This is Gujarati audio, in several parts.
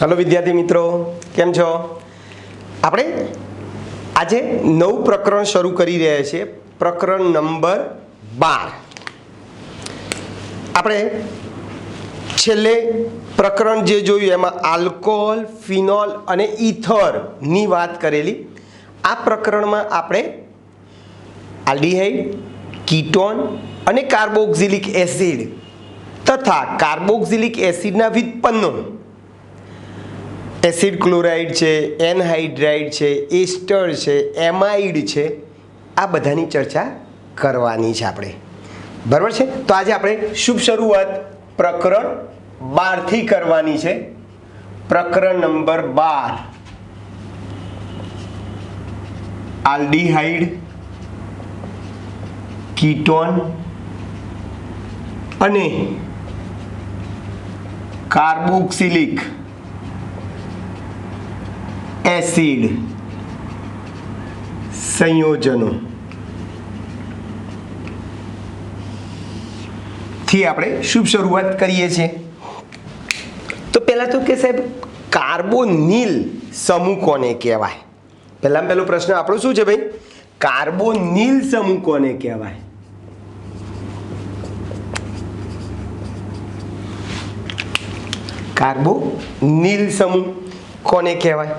हेलो विद्यार्थी मित्रों, केम छो? આપણે આજે નવું પ્રકરણ શરૂ કરી રહ્યા છીએ, પ્રકરણ નંબર 12। આપણે છેલ્લે પ્રકરણ જે જોયું એમાં આલ્કોહોલ, ફિનોલ અને ઇથરની વાત કરેલી। આ પ્રકરણમાં આપણે આલ્ડીહાઇડ, કીટોન અને કાર્બોક્સિલિક એસિડ તથા કાર્બોક્સિલિક એસિડના વ્યુત્પન્નો एसिड क्लोराइड है, एनहाइड्राइड है, एस्टर है, एमाइड है, आ बधानी चर्चा करवानी है आपणे। बराबर है? तो आज आपणे शुभ शुरुआत प्रकरण 12 थी करवानी है। प्रकरण नंबर 12 आल्डिहाइड, कीटोन अने कार्बोक्सिलिक एसिड संयोजनों थी आपणे शुभ शुरुआत करीए छे। तो पहला तो के साहेब कार्बोनिल समूह कोने कहेवाय? पहला पहलो प्रश्न आपणो शुं छे भाई? कार्बोनिल समूह कोने कहेवाय? कार्बोनिल समूह कोने कहेवाय?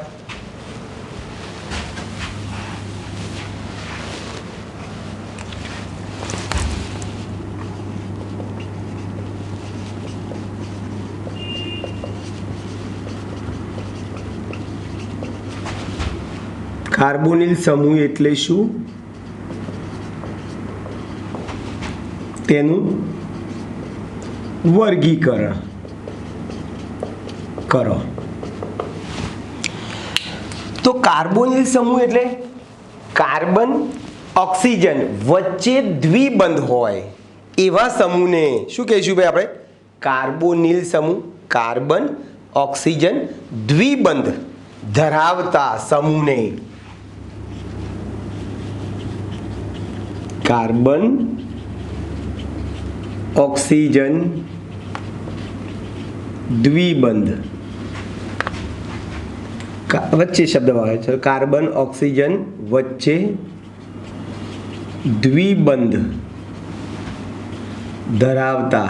कार्बोनिल समूह एटले शुं? तेनुं वर्गीकरण करो। तो कार्बोनिल समूह एटले कार्बन ऑक्सीजन वच्चे द्विबंध होय एवा समूहने शुं कहीशुं भाई आपणे? कार्बोनिल समूह। कार्बन ऑक्सीजन द्विबंध धरावता समूहने कार्बन ऑक्सीजन द्विबंध वच्चे शब्द आवे छे। कार्बन ऑक्सीजन वच्चे द्विबंध धरावता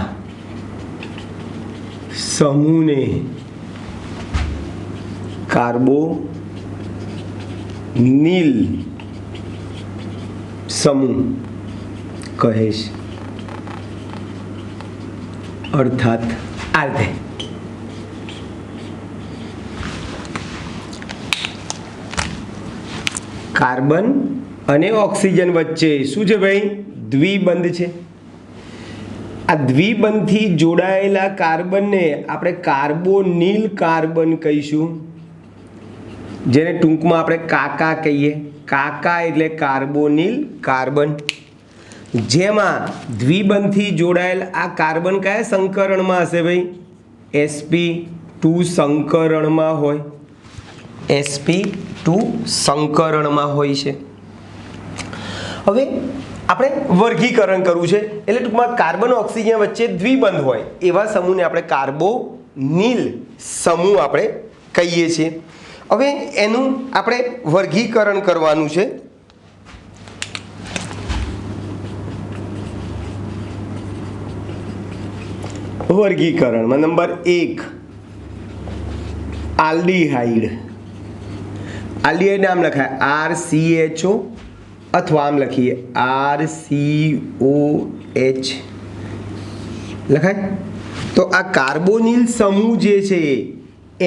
समूहने कार्बोनिल समूह कहे छे। अर्थात आर्धे कार्बन अने ऑक्सीजन वच्चे शुं छे भाई? द्विबंध छे। आ द्विबंध थी जोड़ायेला कार्बन ने आपणे कार्बोनिल कार्बन कहीशुं, जेने टूंकमां आपणे काका कहीए। काका एटले कार्बोनिल कार्बन। जेमां द्विबंध थी जोड़ायेल आ कार्बन कया संकरणमां हशे भाई? sp2 संकरणमां होय। sp2 संकरणमां होय छे। हवे આપણે વર્ગીકરણ કરવું છે એટલે ટૂંકમાં કાર્બન ઓક્સિજન વચ્ચે દ્વિબંધ હોય એવા સમૂહને આપણે કાર્બોનિલ સમૂહ આપણે કહીએ છીએ। હવે એનું આપણે વર્ગીકરણ કરવાનું છે। વર્ગીકરણમાં નંબર 1 આલ્ડીહાઇડ। આલ્ડીહાઇડ નામ લખાય RCHO अथवा आम लखीए RCOH लखाय। तो आ कार्बोनिल समूह जे छे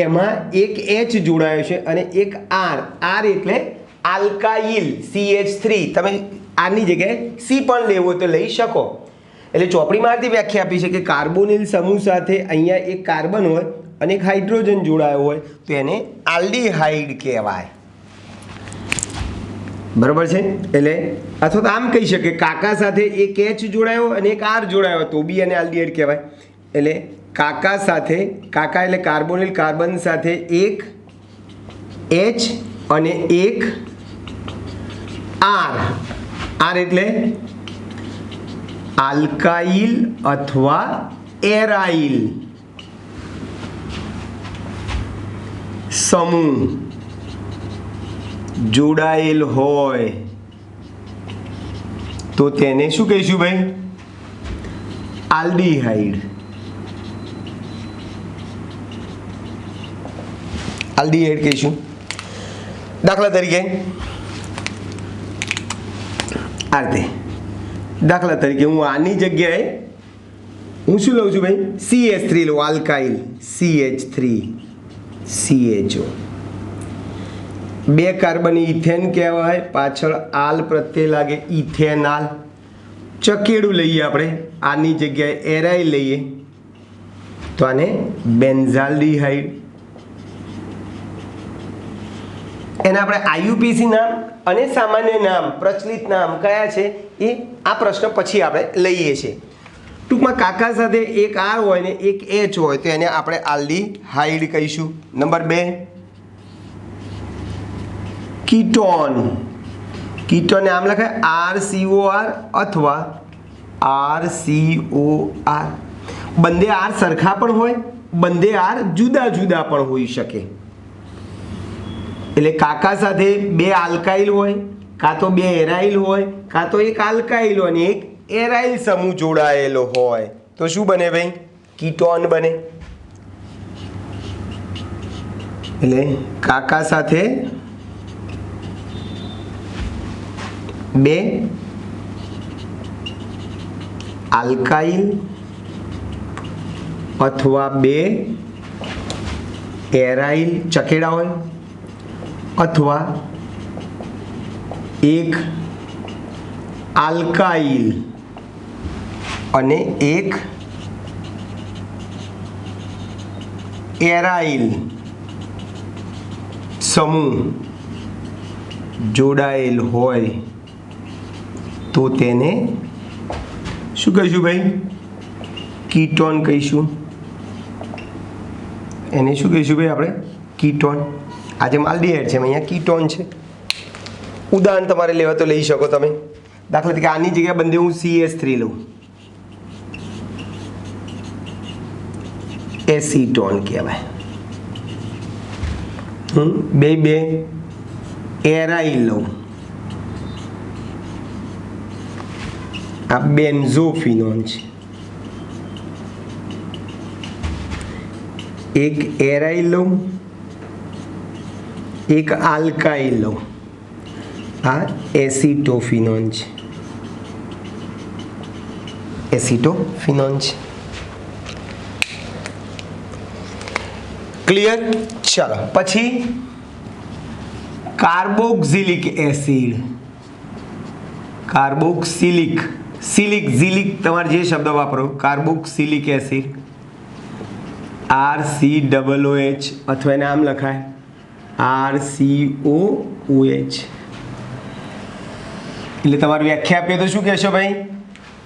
एमां एक H जोड़ायो छे अने एक R। R एटले आल्काइल CH3। तमे R ની જગ્યાએ C પણ લેવો તો લઈ શકો। એટલે ચોપડીમાંથી વ્યાખ્યા આપી છે કે કાર્બોનિલ સમૂહ સાથે અહીંયા એક કાર્બન હોય અને એક હાઇડ્રોજન જોડાયો હોય તો એને આલ્ડીહાઇડ કહેવાય। बराबर है? એટલે અથવા તો આમ કહી શકે કાકા સાથે એક H જોડાયો અને એક R જોડાયો તો બી અને આલ્ડીહાઇડ કહેવાય। એટલે કાકા સાથે કાકા એટલે કાર્બોનિલ કાર્બન સાથે એક H અને એક R। R એટલે આલ્કાઇલ અથવા એરાઇલ। સમૂહ જોડાયેલ હોય તો તેને શું કહીશું ભાઈ? આલ્ડીહાઇડ. આલ્ડીહાઇડ કહીશું. દાખલા તરીકે આ રીતે, દાખલા તરીકે હું આની જગ્યાએ હું શું લઉં છું ભાઈ? CH3 લઉં, alkyl CH3 CHO. 2 carbon ethane કહેવાય, પાછળ આલ પ્રત્યે લાગે, ઇથેનાલ. ચકેડું લઈએ આપણે, આની જગ્યાએ એરાઇલ લઈએ તો આને બેન્ઝાલ્ડીહાઇડ. એના આપણે IUPAC નામ અને સામાન્ય નામ, પ્રચલિત નામ કયા છે એ આ પ્રશ્ન પછી આપણે લઈએ છીએ. ટૂંકમાં કાકા સાથે એક R હોય ને એક H હોય તો એને આપણે આલ્ડીહાઇડ કહીશું. Number 2 ketone. કીટોન આમ લખાય RCOR અથવા RCOR. બંને R સરખા પણ હોય, બંને R જુદા જુદા પણ હોઈ શકે. એટલે કાકા સાથે 2 આલ્કાઇલ હોય, કાં તો 2 એરાઇલ હોય, કાં તો એક આલ્કાઇલ હોય અને એક એરાઇલ સમૂહ જોડાયેલો હોય તો શું બને ભાઈ? કીટોન બને. એટલે કાકા સાથે 2 આલ્કાઇલ અથવા 2 એરાઇલ ચકેડા હોય અથવા એક આલ્કાઇલ અને એક એરાઇલ સમૂહ જોડાયેલ હોય તો તેને શું કહીશું ભાઈ? કીટોન કહીશું. એને શું કહીશું ભાઈ આપણે? કીટોન. આજે આલ્ડીહાઇડ છે, અહીંયા કીટોન છે. ઉદાહરણ તમારે લેવા તો લઈ શકો તમે. દાખલા તરીકે આની જગ્યાએ બંને હું CH3 લઉં, એસીટોન કહેવાય. હું 2 એરાઇલ લઉં, આ બેન્ઝોફિનોન છે. એક એરાઇલ લઉં, એક આલ્કાઇલ લઉં, આ એસિટોફિનોન છે. એસિટોફિનોન છે. ક્લિયર? ચાલો પછી કાર્બોક્સિલિક એસિડ. કાર્બોક્સિલિક, સિલિક ઝિલિક તમારે જે શબ્દ વાપરો, કાર્બોક્સિલિક એસિડ RCOOH અથવા એને આમ લખાય RCOOH. એટલે તમારી વ્યાખ્યા આપીએ તો શું કહેશો ભાઈ?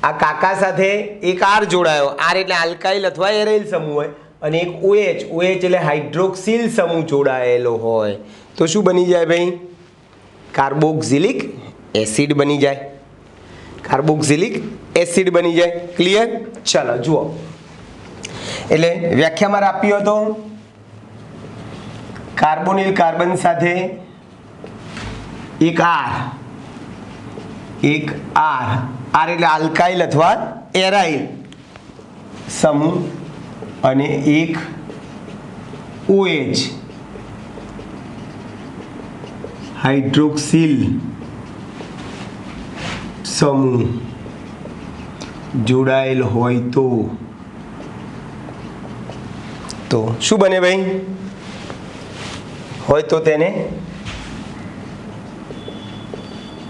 આ કાકા સાથે એક R જોડાયો, R એટલે આલ્કાઇલ અથવા એરાઇલ સમૂહ હોય અને એક OH એટલે હાઇડ્રોક્સિલ સમૂહ જોડાયેલો હોય તો શું બની જાય ભાઈ? કાર્બોક્સિલિક એસિડ બની જાય. કાર્બોક્સિલિક એસિડ બની જાય. ક્લિયર? ચાલો જુઓ, એટલે વ્યાખ્યામાં આપ્યો હતો કાર્બોનિલ કાર્બન સાથે એક R એટલે આલ્કાઇલ અથવા એરાઇલ સમૂહ અને એક OH હાઇડ્રોક્સિલ સમૂહ જોડાયેલ હોય તો શું બને ભાઈ? હોય તો તેને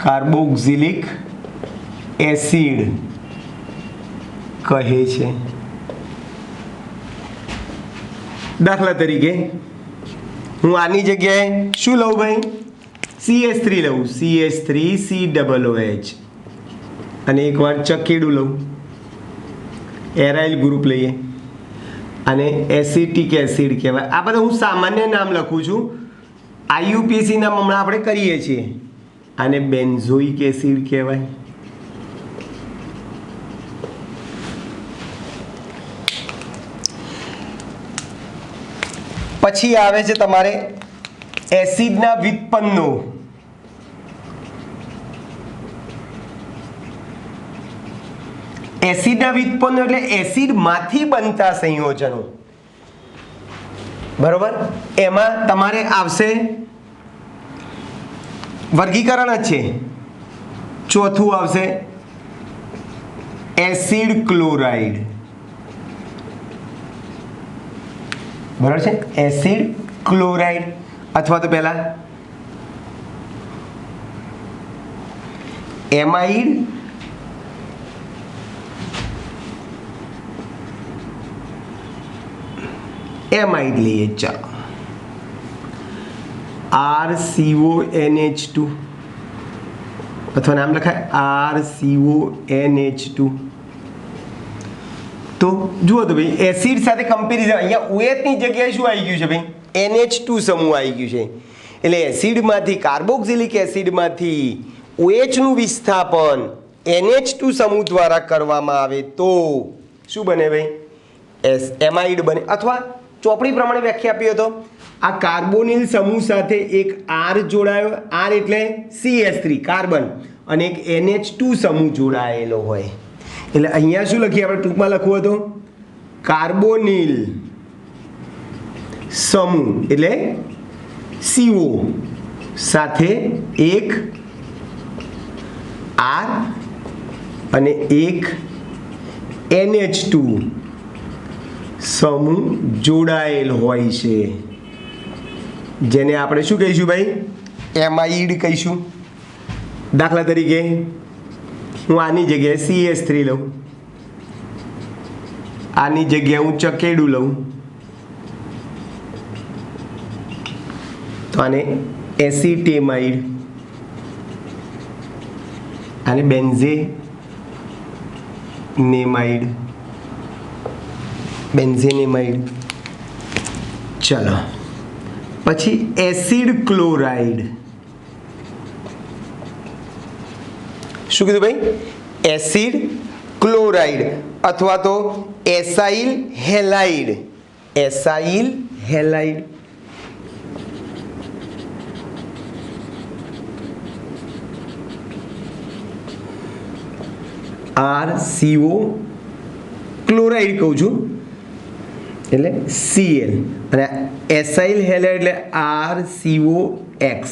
કાર્બોક્સિલિક એસિડ કહે છે. દાખલા તરીકે હું આની જગ્યાએ શું લઉં ભાઈ? CH3 લઉં, CH3COOH અને એકવાર ચકેડું લઉં, એરાઇલ ગ્રુપ લઈએ અને એસિટિક એસિડ કહેવાય. આ બધા હું સામાન્ય નામ લખું છું. IUPAC નામ હમણાં આપણે કરીએ છીએ. આને બેન્ઝોઇક એસિડ કહેવાય. પછી આવે છે તમારે એસિડના વ્યુત્પન્નો. એસિડના વ્યુત્પન્નો એટલે એસિડમાંથી બનતા સંયોજનો. બરોબર, એમાં તમારે આવશે વર્ગીકરણ જ છે. ચોથું આવશે એસિડ ક્લોરાઇડ. બરાબર છે, એસિડ ક્લોરાઇડ અથવા તો પહેલા એમાઇડ લઈએ. ચાલો, RCONH2 અથવા નામ લખાય RCONH2. તો જુઓ તો ભાઈ એસિડ સાથે કમ્પેરિઝન, અહીંયા OH ની જગ્યાએ શું આવી ગયું છે ભાઈ? NH2 સમૂહ આવી ગયું છે. એટલે એસિડમાંથી કાર્બોક્સિલિક એસિડમાંથી OH નું વિસ્થાપન NH2 સમૂહ દ્વારા કરવામાં આવે તો શું બને ભાઈ? એમાઇડ બને. અથવા ચોપડી પ્રમાણે વ્યાખ્યા આપી હતો, આ કાર્બોનિલ સમૂહ સાથે એક R જોડાયો, R એટલે CH3 કાર્બન, અને એક NH2 સમૂહ જોડાયેલો હોય. એટલે અહીંયા શું લખીએ આપણે? ટૂંકમાં લખવું હતું કાર્બોનિલ સમૂહ એટલે CO સાથે એક R અને એક NH2 સમૂહ જોડાયેલ હોય છે, જેને આપણે શું કહીશું ભાઈ? એમાઇડ કહીશું. દાખલા તરીકે હું આની જગ્યાએ CH3 લઉં, આની જગ્યાએ હું ચકેડું લઉં, તો આને એસિટેમાઇડ, આને બેન્ઝેનેમાઇડ. ચલો, પછી એસિડ ક્લોરાઇડ. શું કીધું ભાઈ? એસિડ ક્લોરાઇડ અથવા તો એસાઇલ હેલાઇડ. RCO ક્લોરાઇડ કહું છું એટલે Cl, અને એસાઇલ હેલાઇડ એટલે RCOX.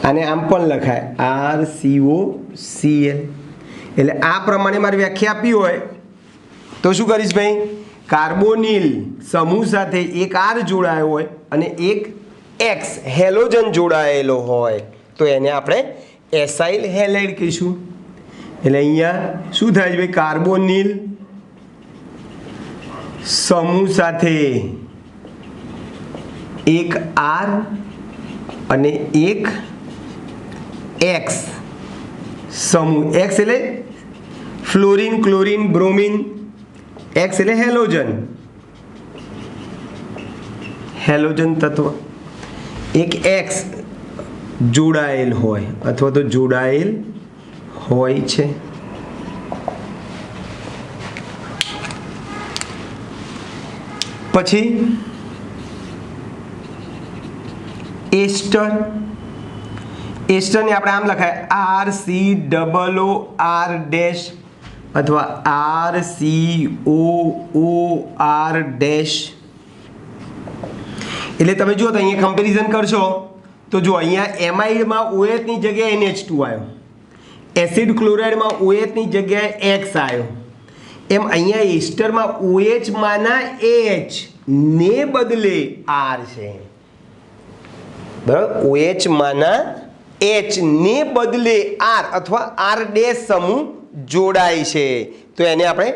આને આમ પણ લખાય RCOCl. એટલે આ પ્રમાણે મારી વ્યાખ્યા આપી હોય તો શું કરીશ ભાઈ? કાર્બોનિલ સમૂહ સાથે એક R જોડાયો હોય અને એક X હેલોજન જોડાયેલો હોય તો એને આપણે એસાઇલ હેલાઇડ કહીશું. એટલે અહીંયા શું થાય છે ભાઈ? કાર્બોનિલ સમૂહ સાથે એક R અને એક X સમૂહ. X એટલે ફ્લોરિન, ક્લોરિન, બ્રોમિન. X એટલે હેલોજન તત્વ. એક X જોડાયેલ હોય અથવા તો જોડાયેલ હોય છે. પછી એસ્ટર. એસ્ટરને આપણે આમ લખાય RCOOR ડેશ અથવા RCOOR ડેશ. એટલે તમે જુઓ તો અહીંયા કમ્પેરિઝન કરશો તો જો અહીંયા એમાઇડમાં OH ની જગ્યાએ NH2 આવ્યો, એસિડ ક્લોરાઇડમાં OH ની જગ્યાએ X આવ્યો. એમ અહીંયા એસ્ટરમાં OH માના H ને બદલે R છે. બરાબર, OH માના H ને બદલે R અથવા R ડેશ સમૂહ જોડાય છે તો એને આપણે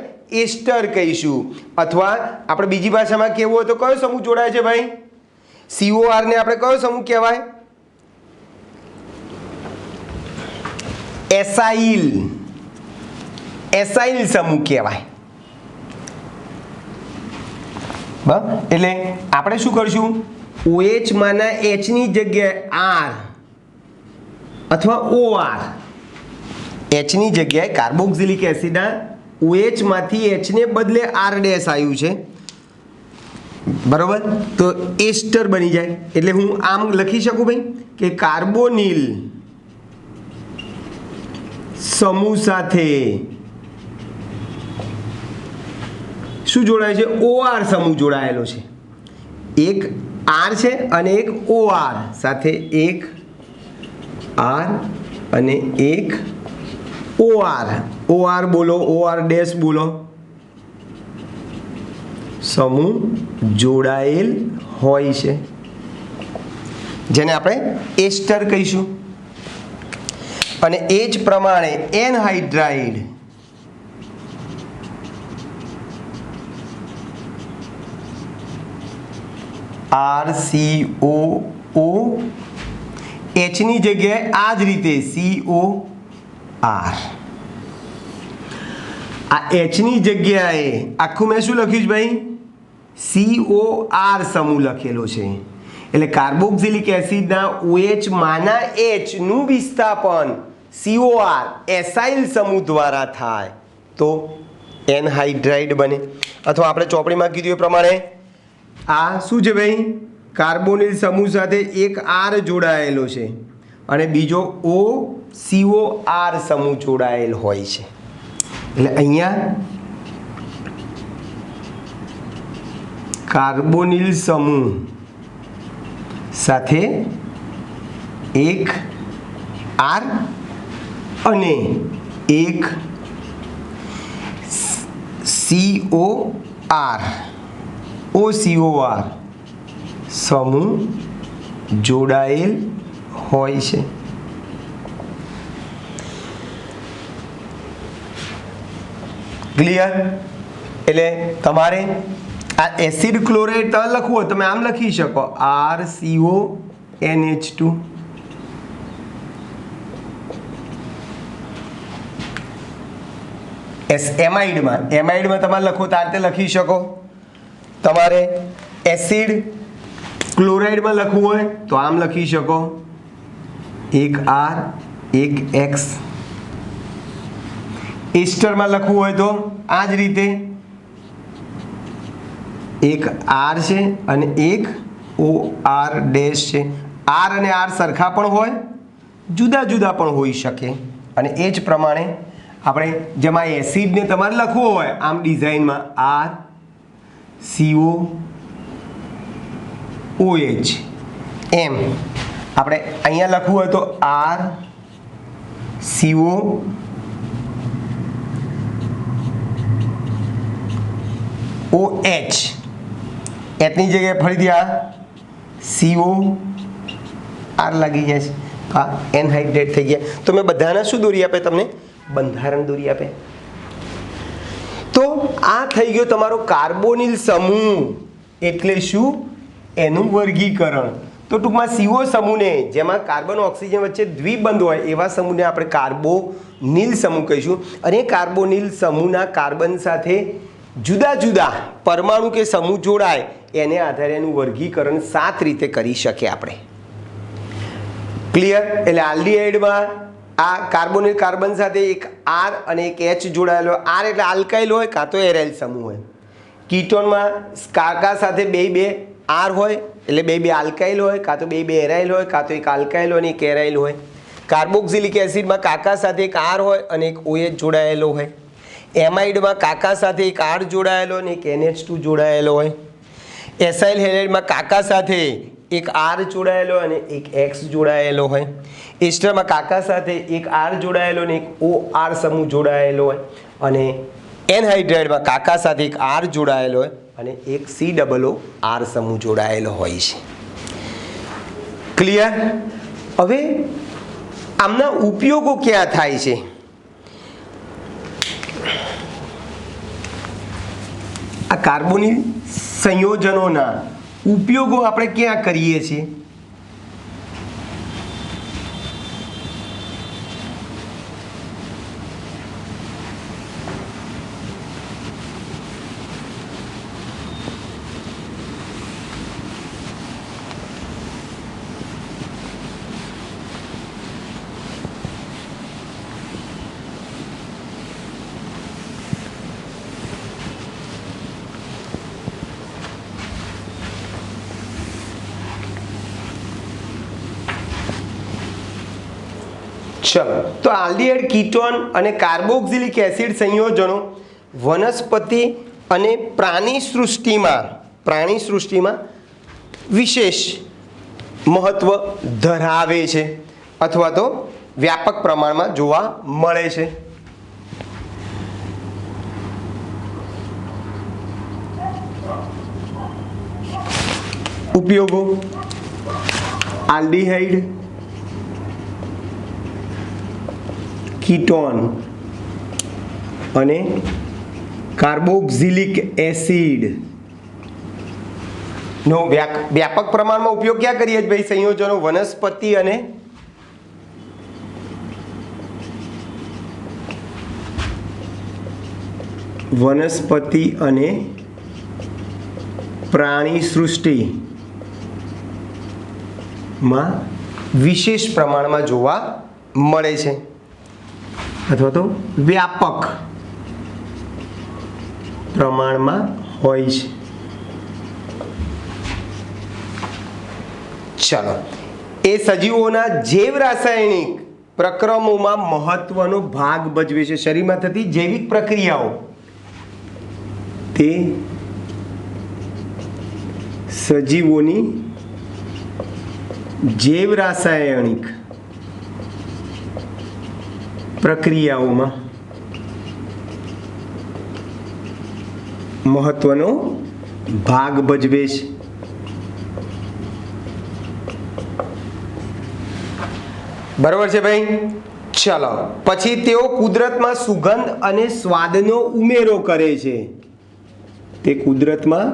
એસ્ટર કહીશું. અથવા આપણે બીજી ભાષામાં કહેવું હોય તો કયો સમૂહ જોડાય છે ભાઈ? COR ને આપણે કયો સમૂહ કહેવાય? એસાઇલ સમૂહ કહેવાય. બરાબર, એટલે આપણે શું કરશું? OH માના H ની જગ્યાએ R અથવા OR, H ની જગ્યાએ કાર્બોક્સિલિક એસિડના OH માંથી H ને બદલે R ડેશ આવ્યું છે બરોબર, તો એસ્ટર બની જાય. એટલે હું આમ લખી શકું ભાઈ કે કાર્બોનિલ સમૂહ સાથે શું જોડાય છે? OR સમૂહ જોડાયેલો છે. એક R છે અને એક OR સાથે એક R અને એક OR બોલો, OR ડેશ બોલો, સમૂહ જોડાયેલ હોય છે, જેને આપણે એસ્ટર કહીશું. અને એ જ પ્રમાણે એનહાઇડ્રાઇડ RCOO Hની જગ્યાએ આ જ રીતે COR. આ Hની જગ્યાએ આખું મેં શું લખ્યું છે ભાઈ? COR સમૂહ લખેલો છે. એટલે કાર્બોક્સિલિક એસિડના OH માના H નું વિસ્થાપન COR એસાઇલ સમૂહ દ્વારા થાય તો એનહાઇડ્રાઇડ બને. અથવા આપણે ચોપડીમાં કીધું એ પ્રમાણે આ શું છે ભાઈ? કાર્બોનિલ સમૂહ સાથે એક R જોડાયેલો છે અને બીજો COR સમૂહ જોડાયેલ હોય છે. એટલે અહીંયા કાર્બોનિલ સમૂહ સાથે એક R અને એક OCOR સમૂહ જોડાયેલ હોય છે. ક્લિયર? એટલે તમારે આ એસિડ ક્લોરાઇડ તમે લખવું હોય તમે આમ લખી શકો RCONH2. એમાઇડમાં તમારે લખો તો આ રીતે લખી શકો. તમારે એસિડ ક્લોરાઇડમાં લખવું હોય તો આમ લખી શકો, એક R એક X. એસ્ટરમાં લખવું હોય તો આ જ રીતે એક R છે અને એક OR ડેશ છે. R અને R સરખા પણ હોય, જુદા જુદા પણ હોઈ શકે. અને એ જ પ્રમાણે આપણે જેમાં એસિડને તમારે લખવું હોય આમ ડિઝાઇનમાં RCOOH એમ આપણે અહીંયા લખવું હોય તો RCOOH એની જગ્યાએ ફરીથી આ COR લાગી જાય છે. હા, એનહાઇડ્રેટ થઈ ગયા. તો મેં બધાના શું દોરી આપે તમને? બંધારણ દોરી આપે. તો આ થઈ ગયો તમારો કાર્બોનિલ સમૂહ. એટલે શું? એનું વર્ગીકરણ. તો ટૂંકમાં CO સમૂહને, જેમાં કાર્બન ઓક્સિજન વચ્ચે દ્વિબંધ હોય એવા સમૂહને આપણે કાર્બોનિલ સમૂહ કહીશું. અને કાર્બોનિલ સમૂહના કાર્બન સાથે જુદા જુદા પરમાણુ કે સમૂહ જોડાય એને આધારે એનું વર્ગીકરણ 7 રીતે કરી શકીએ આપણે. ક્લિયર? એટલે આલ્ડીહાઇડમાં આ કાર્બોનિલ કાર્બન સાથે એક R અને એક H જોડાયેલો. R એટલે આલ્કાઇલ હોય કાં તો એરાઇલ સમૂહ હોય. કીટોનમાં કાકા સાથે બે R હોય એટલે બે આલ્કાઇલ હોય, કાં તો બે એરાઇલ હોય, કાં તો એક આલ્કાઇલ હોય અને એક એરાઇલ હોય. કાર્બોક્સિલિક એસિડમાં કાકા સાથે એક R હોય અને એક OH જોડાયેલો હોય. એમાઇડમાં કાકા સાથે એક R જોડાયેલો અને એક NH2 જોડાયેલો હોય. એસાઇલ હેલાઇડમાં કાકા સાથે એક R જોડાયેલો અને એક X જોડાયેલો હોય. એસ્ટરમાં કાકા સાથે એક R જોડાયેલો અને એક OR સમૂહ જોડાયેલો હોય. અને એનહાઇડ્રાઇડમાં કાકા સાથે એક R જોડાયેલો હોય અને એક COOR સમૂહ જોડાયેલો હોય છે. ક્લિયર? હવે આમના ઉપયોગો ક્યાં થાય છે? આ કાર્બોનિલ સંયોજનોના ઉપયોગો આપણે ક્યાં કરીએ છીએ? ચલો, તો આલ્ડીહાઇડ કીટોન અને કાર્બોક્સિલિક એસિડ સંયોજનો વનસ્પતિ અને પ્રાણી સૃષ્ટિમાં વિશેષ મહત્વ ધરાવે છે અથવા તો વ્યાપક પ્રમાણમાં જોવા મળે છે. ઉપયોગો: આલ્ડીહાઇડ કીટોન અને કાર્બોક્સિલિક એસિડ નો વ્યાપક પ્રમાણમાં ઉપયોગ ક્યાં કરીએ છીએ ભાઈ? સંયોજનો વનસ્પતિ અને પ્રાણી સૃષ્ટિમાં વિશેષ પ્રમાણમાં જોવા મળે છે અથવા તો વ્યાપક પ્રમાણમાં હોય છે. ચાલો, એ સજીવોના જૈવ રાસાયણિક પ્રક્રમોમાં મહત્વનો ભાગ ભજવે છે. શરીરમાં થતી જૈવિક પ્રક્રિયાઓ તે સજીવોની જૈવ રાસાયણિક પ્રક્રિયાઓમાં મહત્વનો ભાગ ભજવે છે. બરોબર છે ભાઈ? ચલો, પછી તેઓ કુદરતમાં સુગંધ અને સ્વાદનો ઉમેરો કરે છે. તે કુદરતમાં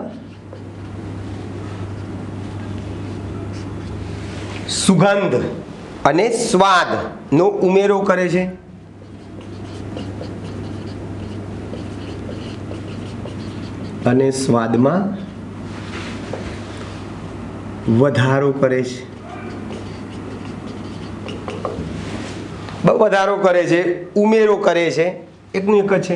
સુગંધ અને સ્વાદનો ઉમેરો કરે છે. અને સ્વાદમાં વધારો કરે છે. વધારો કરે છે, ઉમેરો કરે છે, એકનું એક જ છે.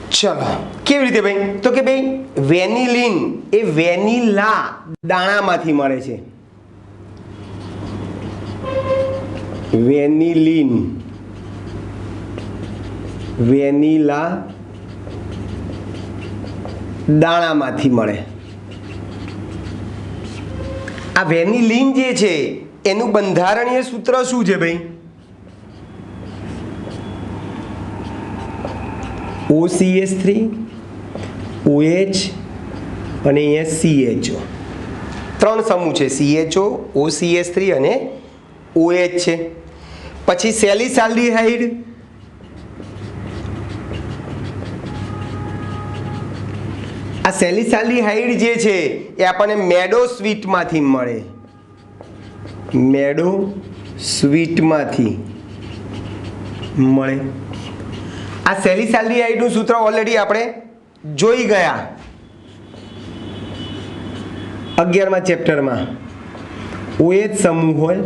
ચલો, કેવી રીતે ભાઈ? તો કે ભાઈ વેનિલિન એ વેનીલા દાણામાંથી મળે છે. વેનિલિન વેનીલા દાણામાંથી મળે. આ વેનિલિન જે છે એનું બંધારણીય સૂત્ર શું છે ભાઈ? OCH3 OH અને અહીંયા CHO. ત્રણ સમૂહ છે, CHO, OCH3 અને OH છે. પછી સેલિસાલ્ડીહાઇડ, આ સેલિસાલ્ડીહાઇડ જે છે એ આપણને મેડોસ્વીટમાંથી મળે. મેડોસ્વીટમાંથી મળે. આ સેલિસાલ્ડીહાઇડનું સૂત્ર ઓલરેડી આપણે જોઈ ગયા 11મા ચેપ્ટરમાં. OH સમૂહ હોય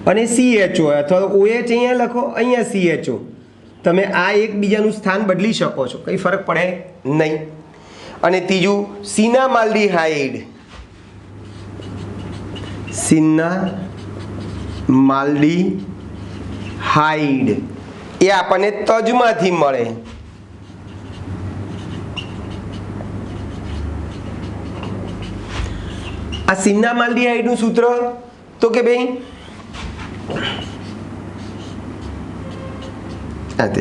અને CHO હોય, અથવા OH અહીંયા લખો, અહીંયા CHO. તમે આ એકબીજાનું સ્થાન બદલી શકો છો, કંઈ ફરક પડે નહીં. અને ત્રીજું સિનામાલ્ડીહાઇડ. સિનામાલ્ડીહાઇડ એ આપણને તજમાંથી મળે. આ સિનામાલ્ડીહાઇડનું સૂત્ર તો કે ભાઈ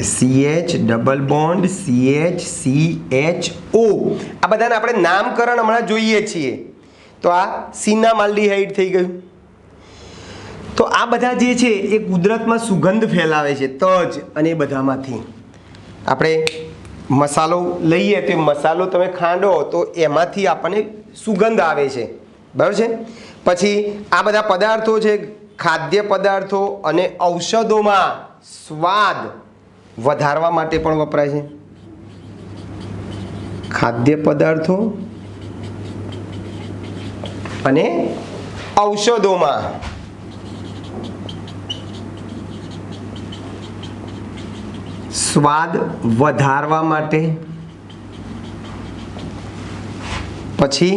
CH ડબલ બોન્ડ CHCHO. આ બધાને આપણે નામકરણ હમણાં જોઈએ છીએ. તો આ સિનામાલ્ડીહાઇડ થઈ ગયું. તો આ બધા જે છે એ કુદરતમાં સુગંધ ફેલાવે છે, તજ અને બધામાંથી. આપણે મસાલો લઈએ તો મસાલો તમે ખાંડો તો એમાંથી આપણને સુગંધ આવે છે, બરાબર છે. પછી આ બધા પદાર્થો છે, ખાદ્ય પદાર્થો અને ઔષધોમાં સ્વાદ વધારવા માટે પણ વપરાય છે. ખાદ્ય પદાર્થો અને ઔષધોમાં સ્વાદ વધારવા માટે, પછી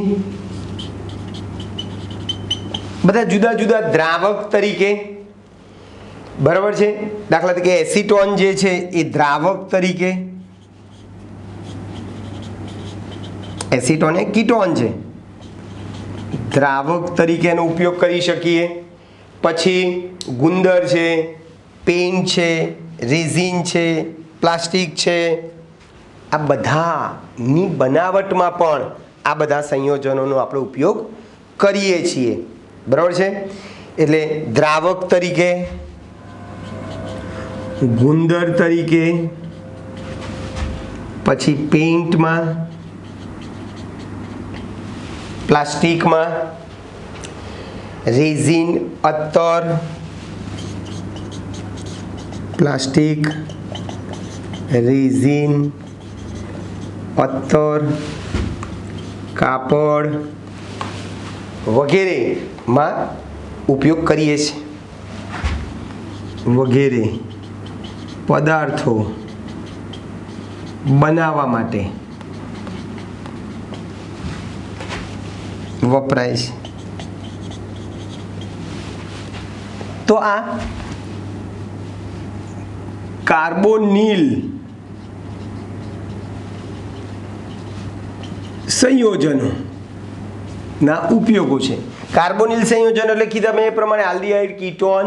બધા જુદા જુદા દ્રાવક તરીકે, બરાબર છે. દાખલા તરીકે એસિટોન જે છે એ દ્રાવક તરીકે, એસિટોન એ કીટોન છે, દ્રાવક તરીકે એનો ઉપયોગ કરી શકીએ. પછી ગુંદર છે, પેન્ટ છે, રેઝિન છે, પ્લાસ્ટિક છે, આ બધાની બનાવટમાં પણ આ બધા સંયોજનોનો આપણે ઉપયોગ કરીએ છીએ, બરાબર છે. એટલે દ્રાવક તરીકે, ગુંદર તરીકે, પછી પેઇન્ટમાં, પ્લાસ્ટિકમાં, રેઝિન અત્તર, પ્લાસ્ટિક, રેઝિન, અત્તર, કાપડ વગેરેમાં ઉપયોગ કરીએ છીએ. વગેરે પદાર્થો બનાવવા માટે વપરાય છે. તો આ કાર્બોનિલ સંયોજનોના ઉપયોગો છે. કાર્બોનિલ સંયોજનો એટલે કીધા મેં એ પ્રમાણે આલ્ડીહાઇડ, કીટોન,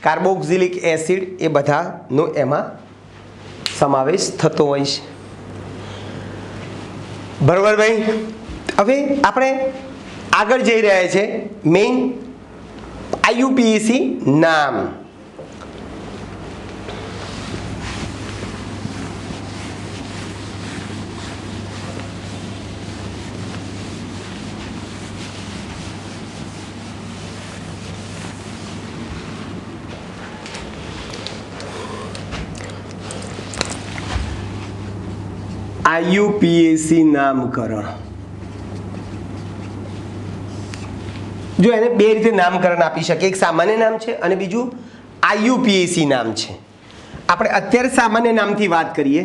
કાર્બોક્સિલિક એસિડ એ બધાનો એમાં સમાવેશ થતો હોય છે, બરાબર ભાઈ. હવે આપણે આગળ જઈ રહ્યા છે. મેઇન આઈયુપીએસી નામ. આઈયુપીએસી નામકરણ. જો એને બે રીતે નામકરણ આપી શકે. એક સામાન્ય નામ છે અને બીજું આઈયુપીએસી નામ છે. આપણે અત્યારે સામાન્ય નામથી વાત કરીએ.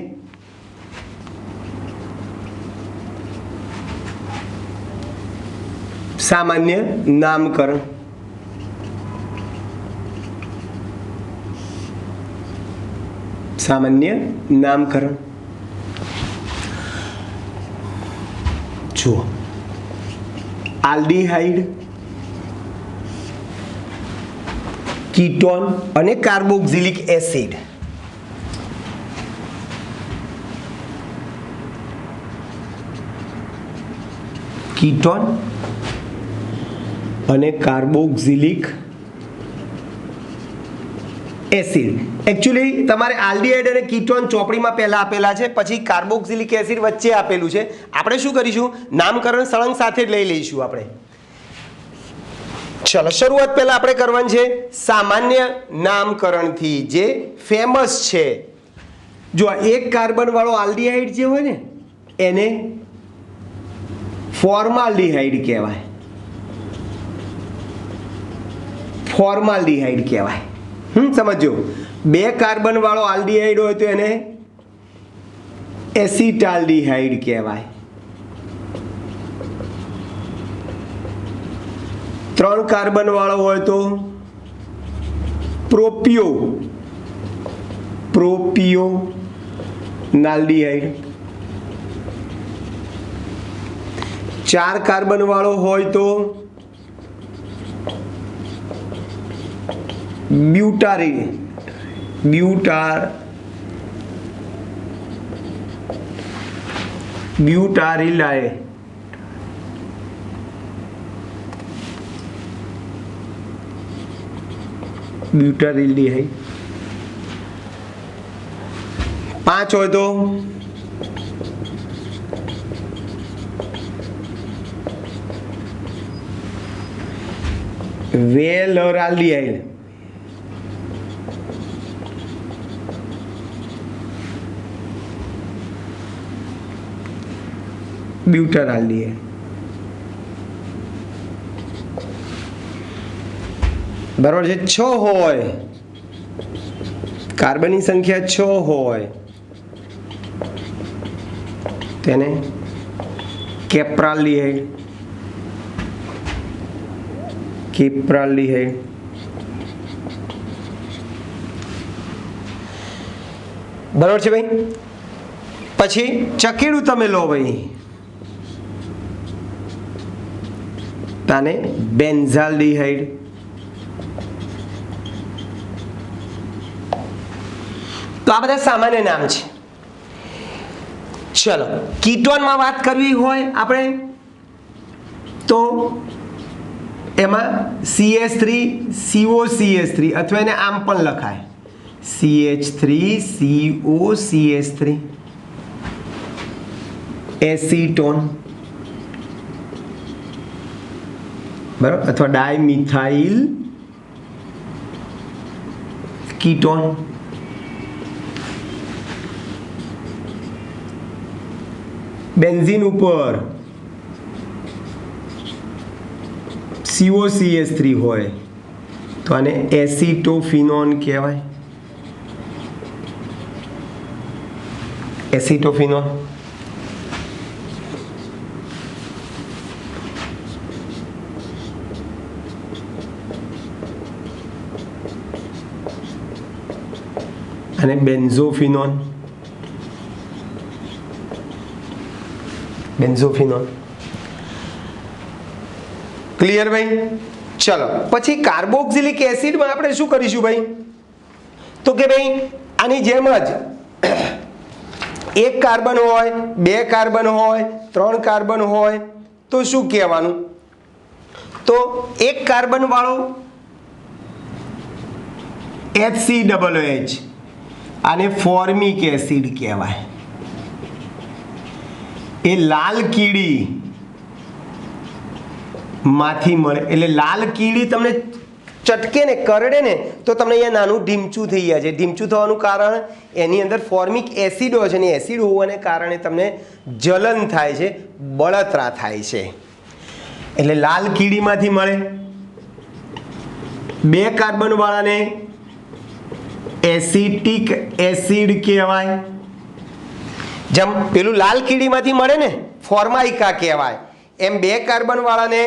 સામાન્ય નામકરણ. સામાન્ય નામકરણ. જો આલ્ડીહાઇડ, કીટોન અને કાર્બોક્સિલિક એસિડ કીટોન અને કાર્બોક્સિલિક એસિડ. એકચ્યુઅલી તમારે આલ્ડીહાઇડ અને કીટોન ચોપડીમાં પહેલા આપેલા છે, પછી કાર્બોક્સિલિક એસિડ વચ્ચે આપેલું છે. આપણે શું કરીશું, નામકરણ સળંગ સાથે જ લઈ લઈશું આપણે. ચલો શરૂઆત પહેલા આપણે કરવાની છે સામાન્ય નામકરણથી, જે ફેમસ છે. જો એક કાર્બન વાળો આલ્ડીહાઇડ જે હોય ને એને ફોર્માલ્ડીહાઇડ કહેવાય. ફોર્માલ્ડીહાઇડ કહેવાય. સમજો, બે કાર્બન વાળો આલ્ડીહાઇડ હોય તો એને એસિટાલ્ડીહાઇડ કહેવાય. ત્રણ કાર્બન વાળો હોય તો પ્રોપિયોનાલ્ડીહાઇડ. ચાર કાર્બન વાળો હોય તો બ્યુટારીલાઇડ. બ્યુટારીલ્ડીહાઇડ. પાંચ હોય તો વેલરાલ્ડીહાઇડ. બ્યુટારાલ્ડીહાઇડ. બરાબર છે. 6 હોય, કાર્બનની સંખ્યા 6 હોય તેને કેપ્રાલ્ડિહાઇડ, કેપ્રાલ્ડિહાઇડ. બરાબર છે ભાઈ. પછી ચકેડું તમે લો ભાઈ, તાને બેન્ઝાલ્ડિહાઇડ. તો આ બધા સામાન્ય નામ છે. ચલો કીટોનમાં વાત કરવી હોય આપણે તો એમાં CH3 COCH3 અથવા એને આમ પણ લખાય CH3 COCH3, એસીટોન બરાબર, અથવા ડાયમિથાઇલ કીટોન. બેન્ઝીન ઉપર COCH3 હોય તો આને એસિટોફિનોન કહેવાય, એસિટોફિનોન. અને બેન્ઝોફિનોન, બેન્ઝોફિનોન. ક્લિયર ભાઈ. ચલો પછી કાર્બોક્સિલિક એસિડમાં આપણે શું કરીશું ભાઈ, તો કે ભાઈ આની જેમ જ એક કાર્બન હોય, બે કાર્બન હોય, ત્રણ કાર્બન હોય તો શું કહેવાનું, તો એક કાર્બન વાળો HCOOH આને ફોર્મિક એસિડ કહેવાય. એ લાલ કીડી માંથી મળે, એટલે લાલ કીડી તમને ચટકે ને કરડે ને તો તમને અહીંયા નાનું ઢીમચું થઈ જાય છે. ઢીમચું થવાનું કારણ એની અંદર ફોર્મિક એસિડ હોય છે અને એસિડ હોવાને કારણે તમને જલન થાય છે, બળતરા થાય છે, એટલે લાલ કીડીમાંથી મળે. બે કાર્બન વાળાને એસિટિક એસિડ કહેવાય. જેમ પેલું લાલ કીડીમાંથી મળે ને ફોર્માઇકા કહેવાય, એમ બે કાર્બન વાળાને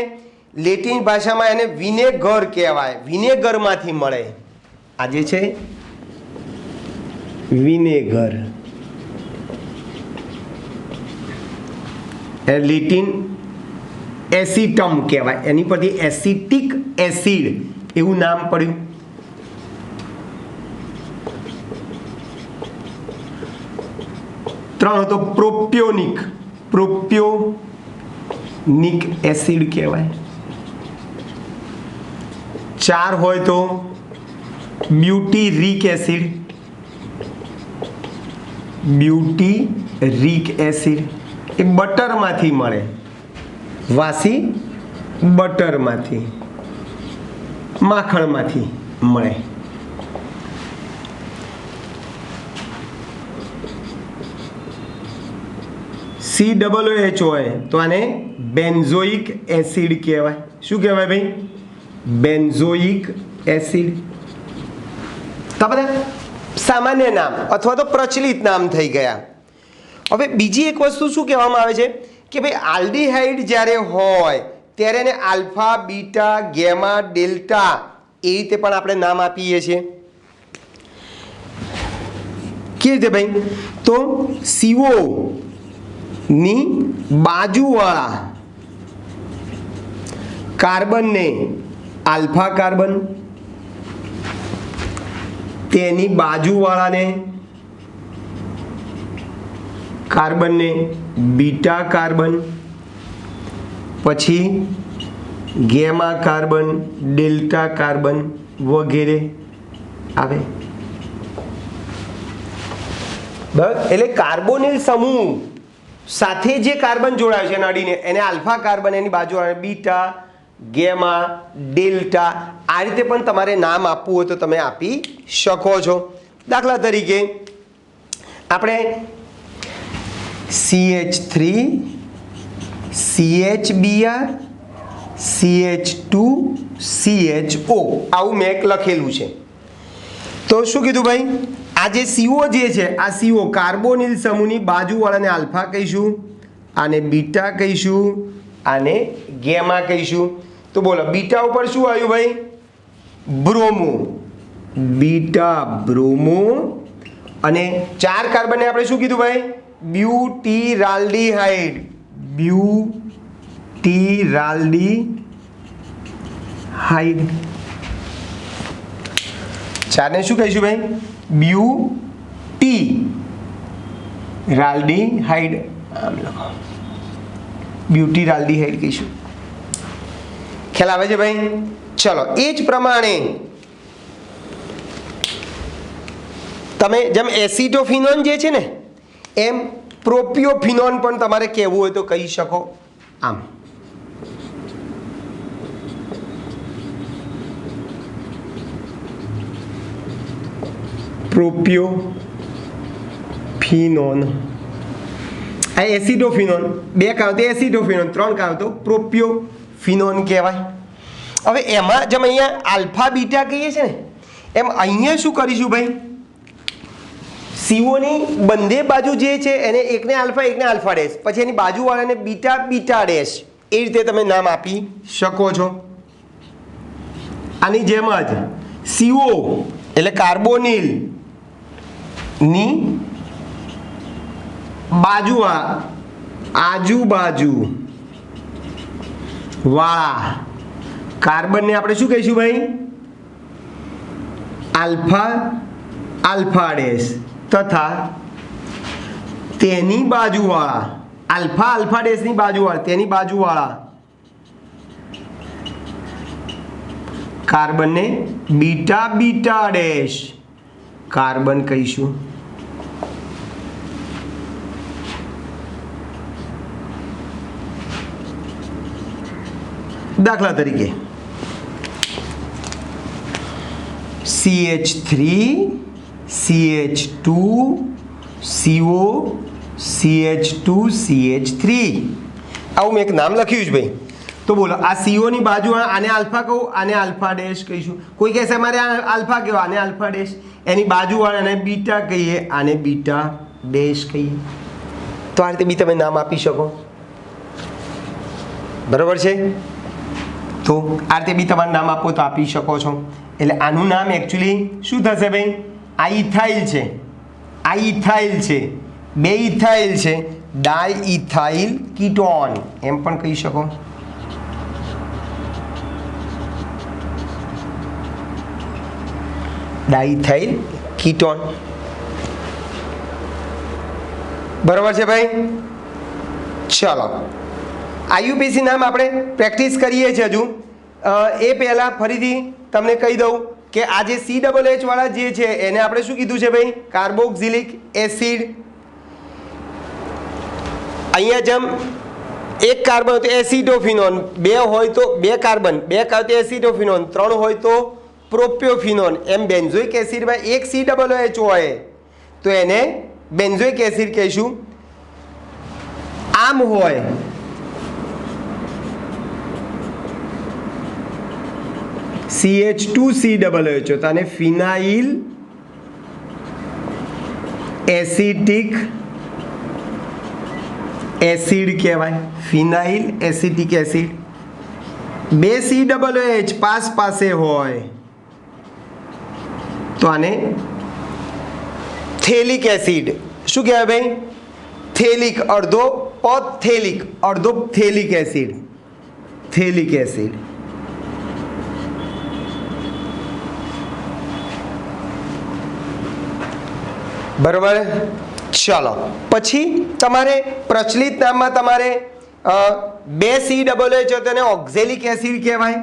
લેટિન ભાષામાં એને વિનેગર કહેવાય, વિનેગરમાંથી મળે. આ જે છે વિનેગર, એ લેટિન એસિટમ કહેવાય, એની પરથી એસિટિક એસિડ એવું નામ પડ્યું. ત્રણ તો પ્રોપિયોનિક, પ્રોપિયોનિક એસિડ કહેવાય. ચાર હોય તો બ્યુટીરિક એસિડ, બ્યુટીરિક એસિડ એ બટરમાંથી મળે, વાસી બટરમાંથી, માખણમાંથી મળે. COOH હોય તો આને બેન્ઝોઇક એસિડ કહેવાય. શું કહેવાય ભાઈ? Benzoic acid. તો બધા સામાન્ય નામ અથવા તો પ્રચલિત નામ થઈ ગયા. હવે બીજી એક વસ્તુ શું કહેવામાં આવે છે કે ભાઈ આલ્ડીહાઇડ જ્યારે હોય ત્યારે એને આલ્ફા, બીટા, ગેમા, ડેલ્ટા એ રીતે પણ આપણે નામ આપીએ છીએ. કેવી રીતે ભાઈ? તો CO ની બાજુવાળા કાર્બનને આલ્ફા કાર્બન, તેની બાજુવાળાને કાર્બનને બીટા કાર્બન, પછી ગેમા કાર્બન, ડેલ્ટા કાર્બન વગેરે આવે. બરાબર, એટલે કાર્બોનિલ સમૂહ સાથે જે કાર્બન જોડાય છે એને અડીને એને આલ્ફા કાર્બન, એની બાજુવાળાને બીટા, ગેમા, ડેલ્ટા આ રીતે પણ તમારે નામ આપવું હોય તો તમે આપી શકો છો. દાખલા તરીકે આપણે CH3 CHBr CH2 CHO આવું મેં લખેલું છે. તો શું કીધું ભાઈ? આ જે CO જે છે આ CO કાર્બોનિલ સમૂહની બાજુવાળાને આલ્ફા કહીશું આને બીટા કહીશું, આને ગેમા કહીશું. તો બોલો બીટા ઉપર શું આવ્યું ભાઈ? બ્રોમો. Beta bromo. અને 4 કાર્બનને આપણે શું કીધું ભાઈ? બ્યુટીરાલ્ડીહાઇડ. બ્યુટીરાલ્ડીહાઇડ. 4ને શું કહીશું ભાઈ? બ્યુટીરાલ્ડીહાઇડ. આમ લખો, બ્યુટીરાલ્ડીહાઇડ કહીશું. ખ્યાલ આવે છે ભાઈ? ચલો, એ જ પ્રમાણે તમે જેમ એસિટોફિનોન જે છે ને એમ પ્રોપિયોફિનોન પણ તમારે કહેવું હોય તો કહી શકો. આમ પ્રોપિયોફિનોન. આ એસિડોફિનોન, 2 કાવ તો એસિડોફિનોન, 3 કાવ તો પ્રોપિયોફિનોન કહેવાય. હવે એમાં જેમ અહીંયા આલ્ફા બીટા કહીએ છીએ ને એમ અહીંયા શું કરીશું ભાઈ? સીઓની બંને બાજુ જે છે એને એકને આલ્ફા ડેશ, પછી એની બાજુવાળાને બીટા ડેશ, એ રીતે તમે નામ આપી શકો છો. આની જેમ જ સીઓ એટલે કાર્બોનિલ ની આજુબાજુ વાળા કાર્બનને આપણે શું કહીશું ભાઈ? Alpha dash. તથા તેની બાજુવાળા આલ્ફા ડેશની બાજુવાળા તેની બાજુવાળા કાર્બનને બીટા ડેશ કાર્બન કહીશું. દાખલા તરીકે CH3 CH2 CO CH2 CH3 આવું મેં એક નામ લખ્યું છે ભાઈ. તો બોલો આ CO ની બાજુ આને આલ્ફા કહું, આને આલ્ફા ડેશ કહીશું. કોઈ કહેશે મારે આલ્ફા કહેવા, આને આલ્ફા ડેશ. એની બાજુવાળાને બીટા કહીએ, આને બીટા ડેશ કહીએ. તો આ રીતે બી તમે નામ આપી શકો. બરાબર છે? તો આ રીતે બી તમારું નામ આપો તો આપી શકો છો. એટલે આનું નામ એકચ્યુઅલી શું થશે ભાઈ? આ ઇથાઇલ છે, આ ઇથાઇલ છે, 2 ઇથાઇલ છે, ડાઇઇથાઇલ કીટોન એમ પણ કહી શકો. ડાઇથાઇલ કીટોન. બરાબર છે ભાઈ? ચલો, આઈયુપીસી નામ આપણે પ્રેક્ટિસ કરીએ છીએ હજુ. એ પહેલાં ફરીથી તમને કહી દઉં કે આ જે CH વાળા જે છે એને આપણે શું કીધું છે ભાઈ? Carboxylic acid. અહીંયા જેમ 1 કાર્બન હોય તો એસિટોફિનોન, 2 હોય તો 2 કાર્બન, 2 કાવ તો એસિટોફિનોન, 3 હોય તો પ્રોપિયોફિનોન. એમ બેન્ઝોઇક એસિડમાં 1 CH હોય તો એને બેન્ઝોઇક એસિડ કહીશું. આમ હોય CH2CH તો આને ફિનાઇલ એસિટિક એસિડ કહેવાય. ફિનાઇલ એસિટિક એસિડ. 2 CH પાસે હોય તો આને થેલિક એસિડ. શું કહેવાય ભાઈ? થેલિક, અડધો થેલિક, અડધો થેલિક એસિડ. થેલિક એસિડ. બરાબર? ચાલો, પછી તમારે પ્રચલિત નામમાં તમારે 2 CH તો તેને ઓક્ઝેલિક એસિડ કહેવાય.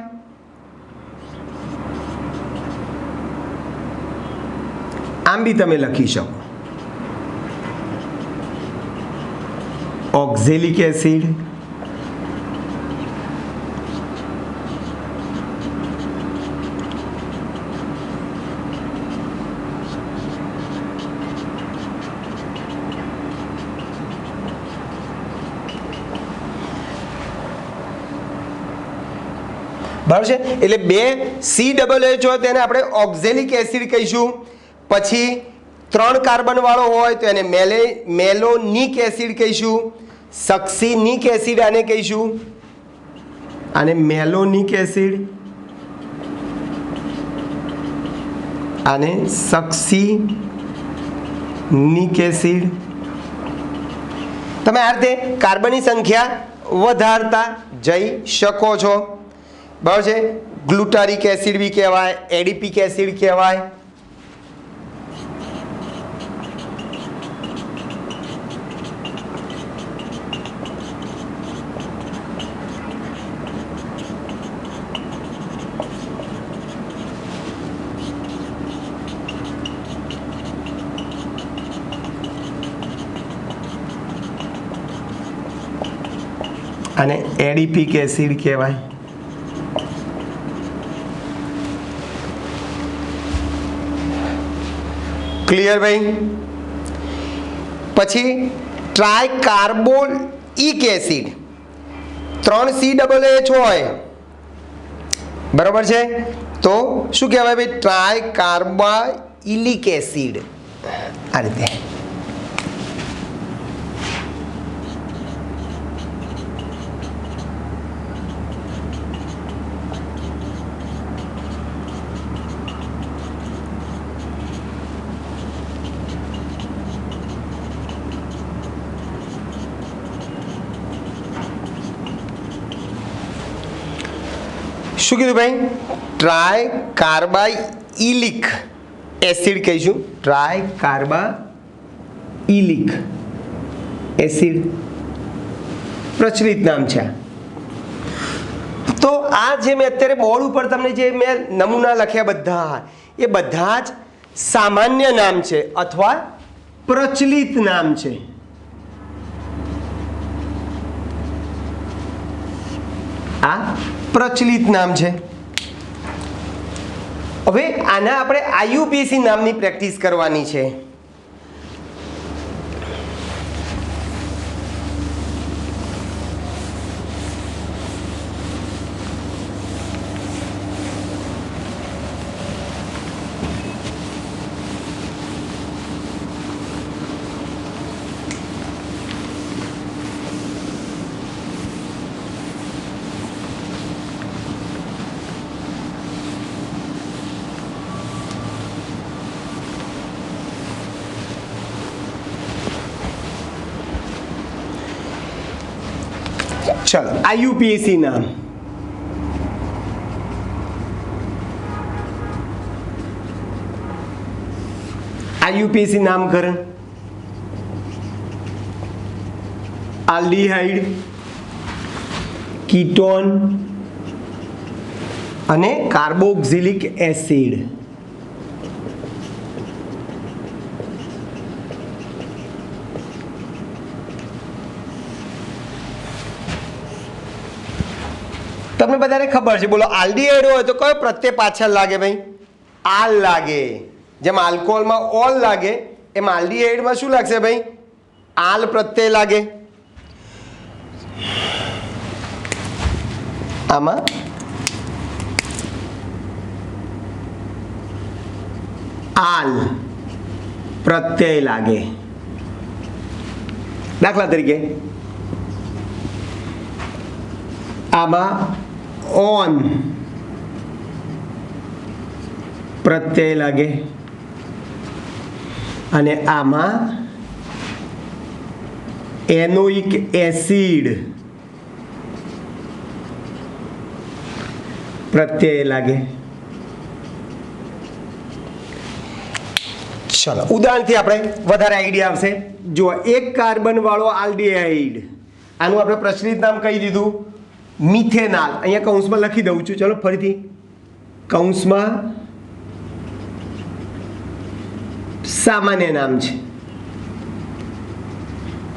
આમ બી તમે લખી શકો, ઓક્ઝેલિક એસિડ. બરાબર છે? એટલે 2 CH હોય તેને આપણે ઓક્ઝેલિક એસિડ કહીશું. પછી 3 કાર્બન વાળો હોય તો એને મેલોનિક એસિડ કહીશું. સક્સિનિક એસિડ આને કહીશું, આને મેલોનિક એસિડ, આને સક્સિનિક એસિડ. તમે આ રીતે કાર્બનની સંખ્યા વધારતા જઈ શકો છો. બરાબર છે. ગ્લુટારિક એસિડ બી કહેવાય, એડિપિક એસિડ કહેવાય. અને એડિપિક એસિડ કહેવાય. ક્લિયર ભાઈ? પછી ટ્રાયકાર્બોઇક એસિડ, 3CH હોય, બરાબર છે, તો શું કહેવાય ભાઈ? ટ્રાયકાર્બોઇલિક એસિડ. આ રીતે. શું કીધું ભાઈ? ટ્રાયકાર્બોઇલિક એસિડ કહીશું. ટ્રાયકાર્બોઇલિક એસિડ પ્રચલિત નામ છે. તો આ જે મેં અત્યારે બોર્ડ ઉપર તમને જે મેં નમૂના લખ્યા બધા, એ બધા જ સામાન્ય નામ છે અથવા પ્રચલિત નામ છે. આ પ્રચલિત નામ છે. હવે આના આપણે આઈયુપીએસી નામની પ્રેક્ટિસ કરવાની છે. चलो आईयूपीएसी नाम. आईयूपीएसी नामकरण आल्डिहाइड, कीटोन અને કાર્બોક્સિલિક એસિડ. તમને બધાને ખબર છે. બોલો, આલ્ડીહાઇડ હોય તો કયો પ્રત્યય પાછળ લાગે ભાઈ? આલ લાગે. જેમ આલ્કોહોલમાં ઓલ લાગે એમ આલ્ડીહાઇડમાં શું લાગશે ભાઈ? આલ પ્રત્યય લાગે. આમાં આલ પ્રત્યય લાગે. દાખલા તરીકે આમાં ઓન પ્રત્યય લાગે અને આમાં એનોઇક એસિડ પ્રત્યય લાગે. ચલો ઉદાહરણથી આપણે વધારે આઈડિયા આવશે. જો એક કાર્બન વાળો આલ્ડીહાઇડ, આનું આપણે પ્રચલિત નામ કહી દીધું મિથેનાલ. અહીંયા કૌંસમાં લખી દઉં છું. ચલો ફરીથી કૌંસમાં સામાન્ય નામ છે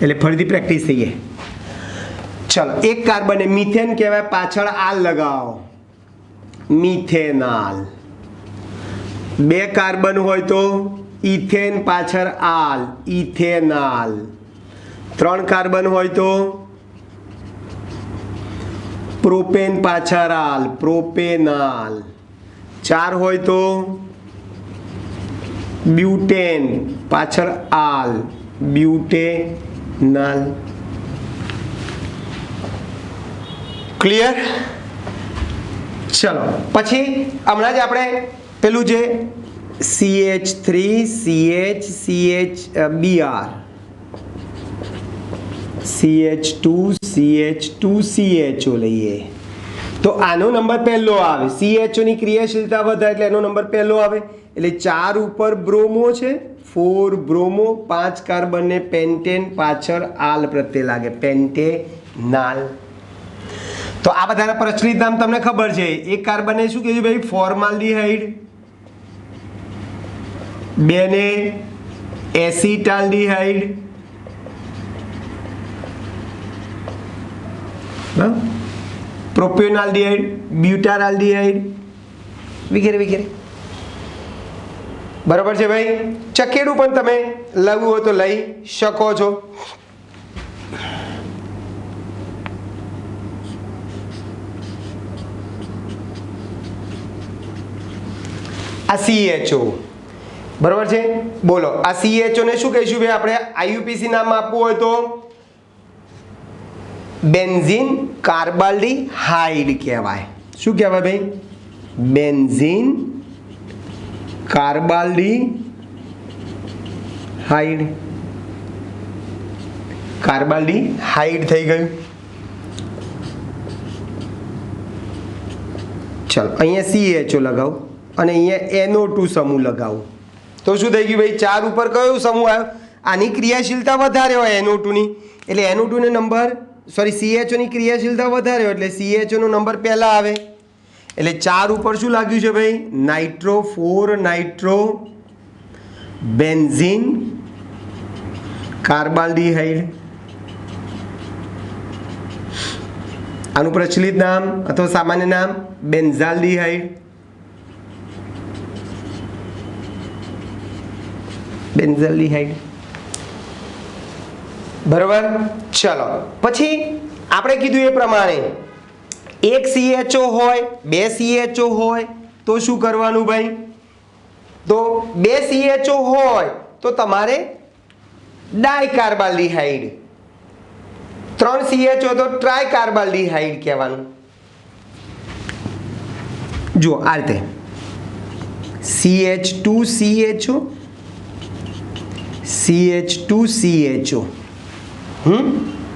એટલે ફરીથી પ્રેક્ટિસ થઈએ. ચલો એક કાર્બન મિથેન કહેવાય, પાછળ આલ લગાવો, મિથેનાલ. બે કાર્બન હોય તો ઇથેન પાછળ આલ, ઇથેનાલ. ત્રણ કાર્બન હોય તો પ્રોપેન પાછળ આલ, પ્રોપેનાલ. ચાર હોય તો બ્યુટેન પાછળ આલ, બ્યુટેનાલ. ક્લિયર? ચલો પછી હમણાં જ આપણે પેલું જે CH3 CH CHBr CH2 CH2 CHO લઈએ તો આનો નંબર પહેલો આવે. CHO ની ક્રિયાશીલતા વધારે એટલે એનો નંબર પહેલો આવે. એટલે 4 ઉપર બ્રોમો છે, 4 બ્રોમો, 5 કાર્બન ને પેન્ટેન, પાછળ આલ પ્રત્યે લાગે પેન્ટેનાલ. તો આ બધાના પ્રચલિત નામ તમને ખબર છે. એક કાર્બન ને શું કહેવાય ભાઈ? ફોર્માલ્ડિહાઇડ. 2 ને એસિટાલ્ડિહાઇડ, પ્રોપિયોનાલ્ડિહાઇડ, બ્યુટારાલ્ડિહાઇડ વગેરે વગેરે. બરાબર છે ભાઈ? ચકેડું પણ તમે લેવું હોય તો લઈ શકો છો. આ CHO બરાબર છે. બોલો આ CHO ને શું કહીશું ભાઈ આપણે? IUPAC નામ આપવું હોય તો બેન્ઝીન કાર્બાલ્ડિહાઇડ કહેવાય. શું કહેવાય ભાઈ? બેન્ઝીન કાર્બાલ્ડિહાઇડ. કાર્બાલ્ડિહાઇડ થઈ ગયું. ચલો અહીંયા CHO લગાવો અને અહીંયા NO2 સમૂહ લગાવો તો શું થઈ ગયું ભાઈ? 4 ઉપર કયો સમૂહ આવ્યો? આની ક્રિયાશીલતા વધારે હોય NO2 ની, એટલે NO2 નો નંબર CHO ની ક્રિયાશીલતા વધારે હોય એટલે CHO નો નંબર પહેલા આવે. એટલે 4 ઉપર શું લાગ્યું છે ભાઈ? Nitro 4 nitro benzene carbaldehyde. આનું પ્રચલિત નામ અથવા સામાન્ય નામ બેન્ઝાલ્ડિહાઇડ. બેન્ઝાલ્ડિહાઇડ બરાબર. ચલો પછી આપણે કીધું એ પ્રમાણે એક CHO હોય, 2 CHO હોય તો શું કરવાનું ભાઈ? તો 2 CHO હોય તો તમારે ડાયકાર્બાલ્ડિહાઇડ, 3 CHO તો ટ્રાયકાર્બાલ્ડિહાઇડ કહેવાનું. જુઓ આ રીતે CH2 CHO CH2 CHO.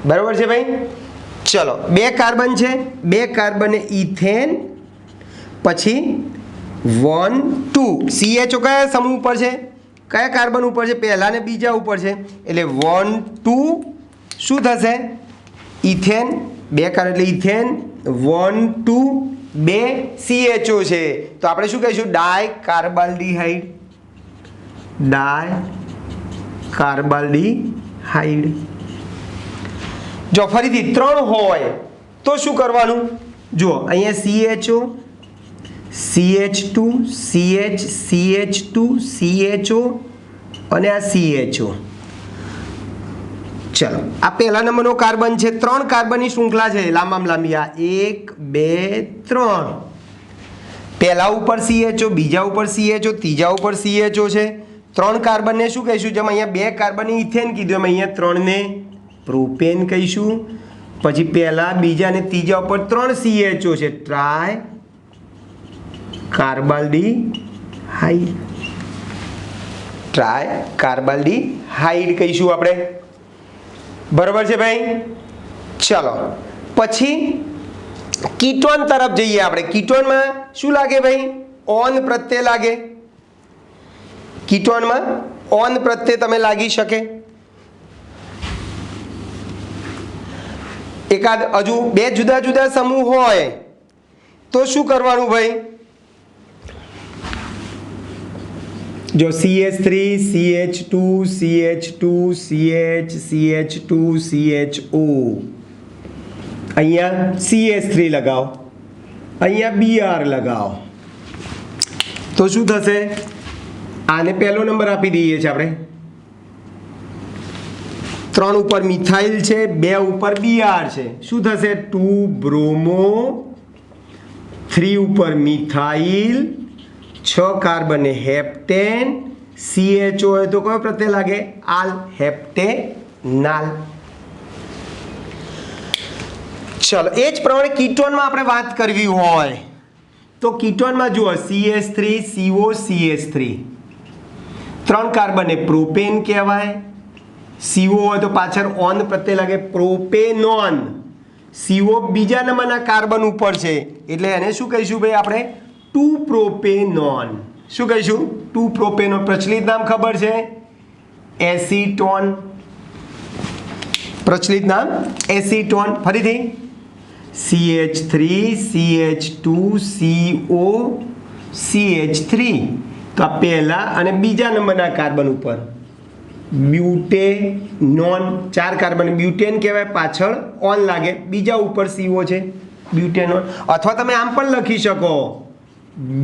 બરાબર છે ભાઈ? ચલો 2 કાર્બન છે, 2 કાર્બન ઇથેન, પછી 1 2 CHO કયા સમૂહ ઉપર છે? કયા કાર્બન ઉપર છે? પહેલા ને બીજા ઉપર છે. એટલે 1 2 શું થશે? ઇથેન. 2 કાર્બન એટલે ઇથેન. 1 2 2 CHO છે તો આપણે શું કહીશું? ડાયકાર્બાલ્ડિહાઇડ. ડાયકાર્બાલ્ડિહાઇડ. જો ફરીથી 3 હોય તો શું કરવાનું? જુઓ અહીંયા CHO CH2 CH CH2 CHO અને આ CHO. ચલો આ પહેલા નંબરનો કાર્બન છે. 3 કાર્બનની શૃંખલા છે લાંબામાં લાંબી. આ 1 2 3. પહેલા ઉપર CHO, બીજા ઉપર CHO, ત્રીજા ઉપર CHO છે. 3 કાર્બનને શું કહીશું? જેમ અહીંયા 2 કાર્બન ઇથેન કીધું એમ અહીંયા 3 ને પ્રોપેન કહીશું. પછી પહેલા બીજા અને ત્રીજા ઉપર 3 CHO છે, ટ્રાય કાર્બાલ્ડિહાઇડ. ટ્રાય કાર્બાલ્ડિહાઇડ કહીશું આપણે. બરાબર છે ભાઈ? ચલો પછી કીટોન તરફ જઈએ આપણે. કીટોનમાં શું લાગે ભાઈ? ઓન પ્રત્યે લાગે. કીટોનમાં ઓન પ્રત્યે તમે લાગી શકે. એકાદ હજુ 2 જુદા જુદા સમૂહ હોય તો શું કરવાનું ભાઈ? જો CH3 CH2 CH2 CH CH2 CHO, અહીંયા CH3 લગાવો, અહીંયા Br લગાવો તો શું થશે? આને પહેલો નંબર આપી દઈએ છીએ આપણે. 3 ઉપર મિથાઇલ છે, 2 ઉપર Br છે. શું થશે? 2 બ્રોમો, 3 ઉપર મિથાઇલ, 6 કાર્બન હેપ્ટેન, CHO હોય તો કયો પ્રત્યય લાગે? આલ, હેપ્ટેનાલ. ચલો એ જ પ્રમાણે કીટોનમાં આપણે વાત કરવી હોય તો કીટોનમાં જુઓ CH3 CO CH3 3 કાર્બન એ પ્રોપેન કહેવાય. CO હોય તો પાછળ ઓન પ્રત્યે લાગે પ્રોપેનોન. CO બીજા નંબરના કાર્બન ઉપર છે એટલે એને શું કહીશું ભાઈ આપણે 2 પ્રોપેનોન. શું કહીશું? 2 પ્રોપેનોન. પ્રચલિત નામ ખબર છે? એસીટોન. પ્રચલિત નામ એસીટોન. ફરીથી CH3 CH2 CO CH3 તો આ પહેલા અને બીજા નંબરના કાર્બન ઉપર બ્યુટેનોન. 4 કાર્બન બ્યુટેન કહેવાય, પાછળ ઓન લાગે, બીજા ઉપર CO છે બ્યુટેનોન. અથવા તમે આમ પણ લખી શકો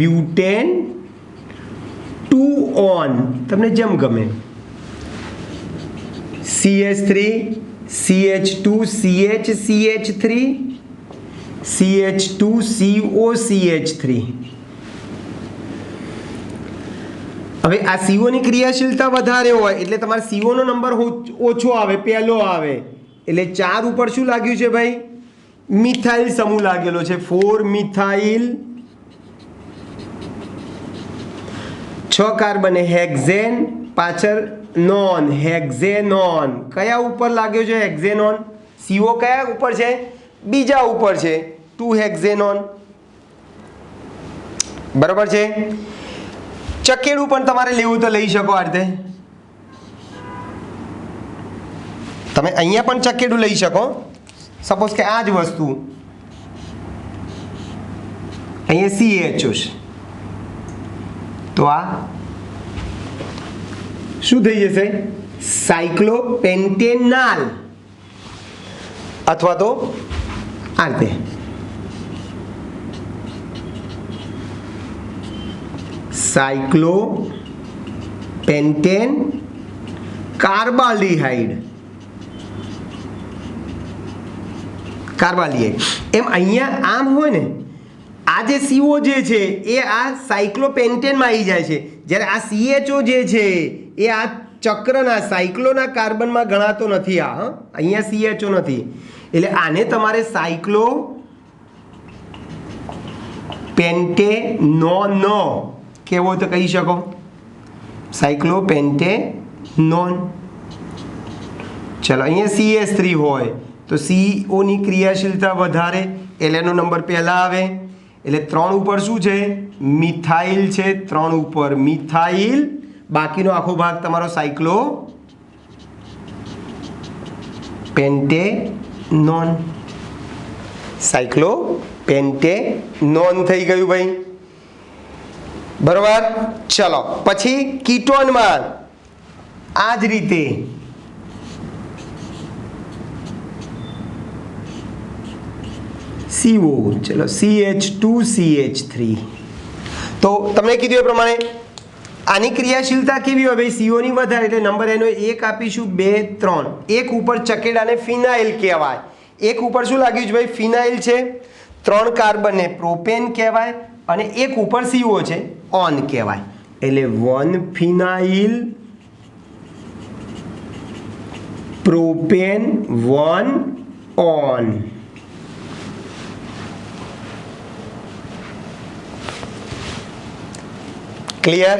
બ્યુટેન 2 ઓન, તમને જેમ ગમે. CH3 CH2 CH CH3 CH2 CO CH3. હવે આ CO ની ક્રિયાશીલતા વધારે હોય એટલે તમારે CO નો નંબર ઓછો આવે, પહેલો આવે. એટલે 4 ઉપર શું લાગ્યું છે ભાઈ? મિથાઇલ સમૂહ લાગેલો છે. 4 મિથાઇલ. 6 કાર્બન હેક્ઝેન, પાછળ નોન, હેક્ઝેનોન. કયા ઉપર લાગ્યો છે હેક્ઝેનોન? CO કયા ઉપર છે? બીજા ઉપર છે 2 હેક્ઝેનોન. બરાબર છે. ચકેડું પણ તમારે લેવું તો લઈ શકો. આ રીતે તમે અહીંયા પણ ચકેડું લઈ શકો. સપોઝ કે આ જ વસ્તુ અહીંયા CHO છે તો આ શું થઈ જશે? સાયક્લોપેન્ટેનાલ. અથવા તો આ રીતે સાયક્લોપેન્ટેન કાર્બાલ્ડિહાઇડ. એમ અહીંયા આમ હોય ને, આ જે CO જે છે એ આ સાયક્લોપેન્ટેનમાં આવી જાય છે, જ્યારે આ CHO જે છે એ આ ચક્રના સાયક્લોના કાર્બનમાં ગણાતો નથી. આ અહીંયા CHO નથી એટલે આને તમારે સાયક્લો પેન્ટેનોન કેવો તો કહી શકો. સાયક્લોપેન્ટેનોન. ચલો અહીંયા CH3 હોય તો CO ની ક્રિયાશીલતા વધારે એટલે એનો નંબર પહેલા આવે. એટલે 3 ઉપર શું છે? મિથાઇલ છે. 3 ઉપર મિથાઇલ. બાકીનો આખો ભાગ તમારો સાયક્લો પેન્ટેનોન. સાયક્લો પેન્ટેનોન થઈ ગયું ભાઈ. બરોબર. ચલો પછી કીટોનમાં આ જ રીતે CO. ચલો CH2 CH3. તો તમને કીધું એ પ્રમાણે આની ક્રિયાશીલતા કેવી હોય ભાઈ? CO ની વધારે એટલે નંબર એનો 1 આપીશું, 2 3. એક ઉપર ચકેડાને ફિનાઇલ કહેવાય. એક ઉપર શું લાગ્યું છે ભાઈ? ફિનાઇલ છે. 3 કાર્બન ને પ્રોપેન કહેવાય અને એક ઉપર CO છે, ઓન કહેવાય. એટલે 1 ફિનાઇલ પ્રોપેન 1 ઓન. ક્લિયર?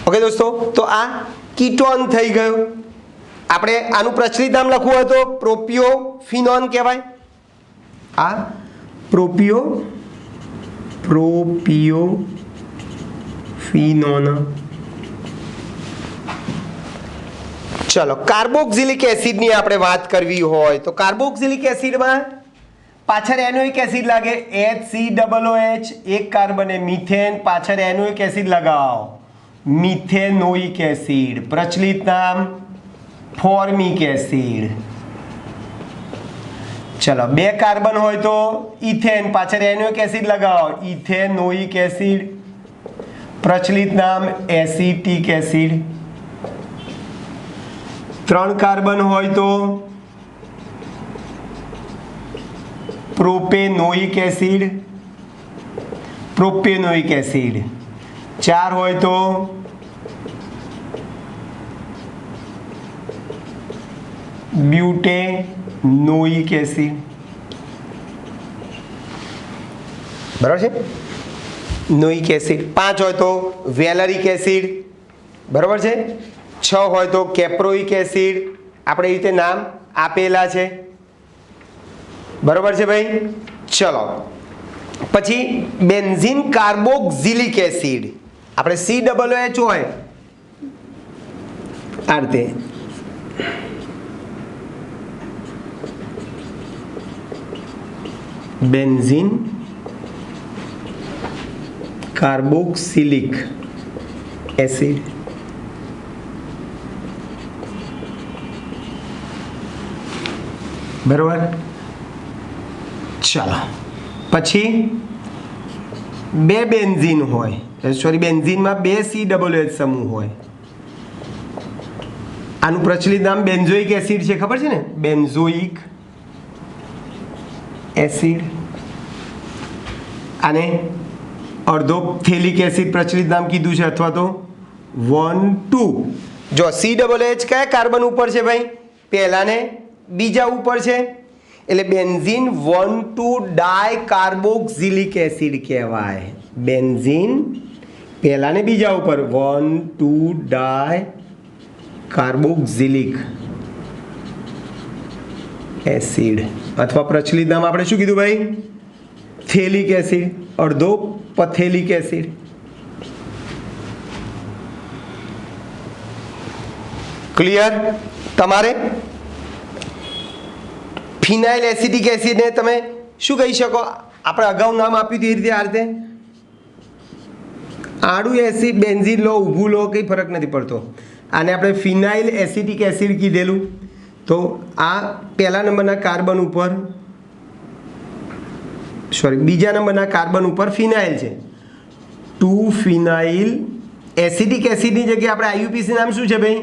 ઓકે દોસ્તો, તો આ કીટોન થઈ ગયું. આપણે આનું પ્રચલિત નામ લખવું હોય તો પ્રોપિયોફિનોન કહેવાય. આ પ્રોપિયોફિનોન. ચલો કાર્બોક્સિલિક એસિડની આપણે વાત કરવી હોય તો કાર્બોક્સિલિક એસિડમાં પાછળ એનોઇક એસિડ લાગે HCOOH. એક કાર્બન મિથેન, પાછળ એનોઇક એસિડ લગાવો મિથેનોઇક એસિડ. પ્રચલિત નામ ફોર્મિક એસિડ. ચલો 2 કાર્બન હોય તો ઇથેન, પાછળ એનોઇક એસિડ લગાવો ઇથેનોઇક એસિડ. પ્રચલિત નામ એસિટિક એસિડ. 3 કાર્બન હોય તો પ્રોપેનોઇક એસિડ. 4 હોય તો બ્યુટેનોઇક એસિડ. બરાબર છે, નોઇક એસિડ. 5 હોય તો વેલેરિક એસિડ, બરાબર છે. 6 હોય તો કેપ્રોઇક એસિડ. આપણે એ રીતે નામ આપેલા છે, બરાબર છે ભાઈ. ચલો પછી બેન્ઝીન કાર્બોક્સિલિક એસિડ. આપણે COOH હોય આ રીતે, બેન્ઝીન કાર્બોક્સિલિક એસિડ. બરાબર. ચાલો પછી બે બેન્ઝીન હોય, સોરી બેન્ઝીનમાં બે COOH સમૂહ હોય. આનું પ્રચલિત નામ બેન્ઝોઇક એસિડ છે, ખબર છે ને, બેન્ઝોઇક એસિડ. આને અર્ધોથેલિક એસિડ પ્રચલિત નામ કીધું છે, અથવા તો 1,2. જો COOH કયા કાર્બન ઉપર છે ભાઈ? પહેલા ને બીજા ઉપર છે, એટલે બેન્ઝીન 1,2 ડાયકાર્બોક્સિલિક એસિડ કહેવાય. બેન્ઝીન પહેલા ને બીજા ઉપર 1,2 ડાયકાર્બોક્સિલિક એસિડ, અથવા પ્રચલિત નામ આપણે શું કીધું ભાઈ? થેલિક એસિડ, અડધો પથેલિક એસિડ. ક્લિયર? તમારે ફિનાઇલ એસિટિક એસિડને તમે શું કહી શકો? આપણે અગાઉ નામ આપ્યું હતું એ રીતે, આ રીતે આડું એસિડ બેન્ઝીન લો, ઊભું લો, કંઈ ફરક નથી પડતો. આને આપણે ફિનાઇલ એસિટિક એસિડ કીધેલું. તો આ પહેલા નંબરના કાર્બન ઉપર, સોરી બીજા નંબરના કાર્બન ઉપર ફિનાઇલ છે. 2 ફિનાઇલ એસિટિક એસિડની જગ્યાએ આપણે IUPAC નામ શું છે ભાઈ?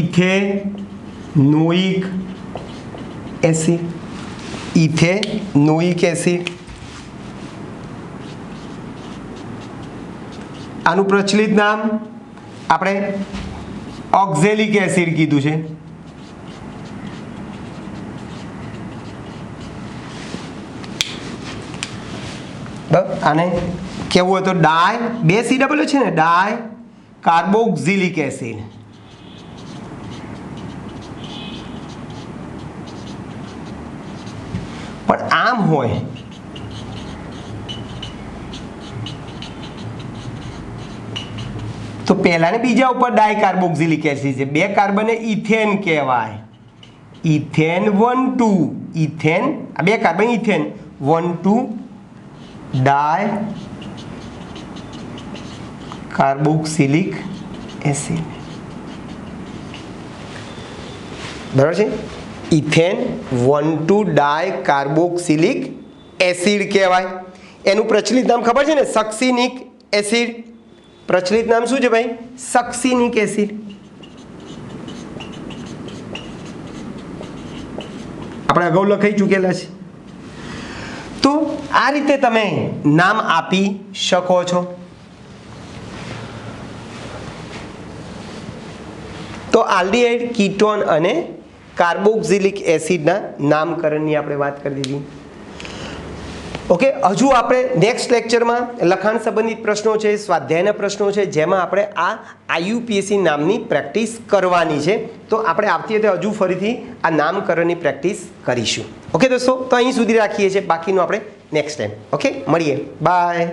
Ethanoic acid. Ethanoic acid. આનું પ્રચલિત નામ આપણે ઓક્ઝેલિક એસિડ કીધું છે. આને કેવું હોય તો ડાય, બે COOH છે ને, ડાય કાર્બોક્સિલિક એસિડ. પણ આમ હોય તો પહેલા ને બીજા ઉપર ડાયકાર્બોક્સિલિક એસિડ છે, બે કાર્બન એ ઇથેન કહેવાય. ઇથેન 1,2, ઇથેન આ બે કાર્બન ઇથેન 1,2 ડાય કાર્બોક્સિલિક એસિડ. બરાબર છે. ઇથેન 1,2 ડાય કાર્બોક્સિલિક એસિડ કહેવાય. એનું પ્રચલિત નામ ખબર છે ને? સક્સિનિક એસિડ. પ્રચલિત નામ શું છે ભાઈ? સક્સિનિક એસિડ. આપણે અગાઉ લખાઈ ચૂકેલા છે. તો આ રીતે તમે નામ આપી શકો છો. તો આલ્ડીહાઇડ, કીટોન અને કાર્બોક્સિલિક એસિડના નામકરણની આપણે વાત કરી દીધી. ઓકે, હજુ આપણે નેક્સ્ટ લેક્ચરમાં લખાણ સંબંધિત પ્રશ્નો છે, સ્વાધ્યાયના પ્રશ્નો છે, જેમાં આપણે આ IUPAC નામની પ્રેક્ટિસ કરવાની છે. તો આપણે આવતી વખતે હજુ ફરીથી આ નામકરણની પ્રેક્ટિસ કરીશું. ઓકે દોસ્તો, તો અહીં સુધી રાખીએ છીએ, બાકીનું આપણે નેક્સ્ટ ટાઈમ. ઓકે, મળીએ, બાય.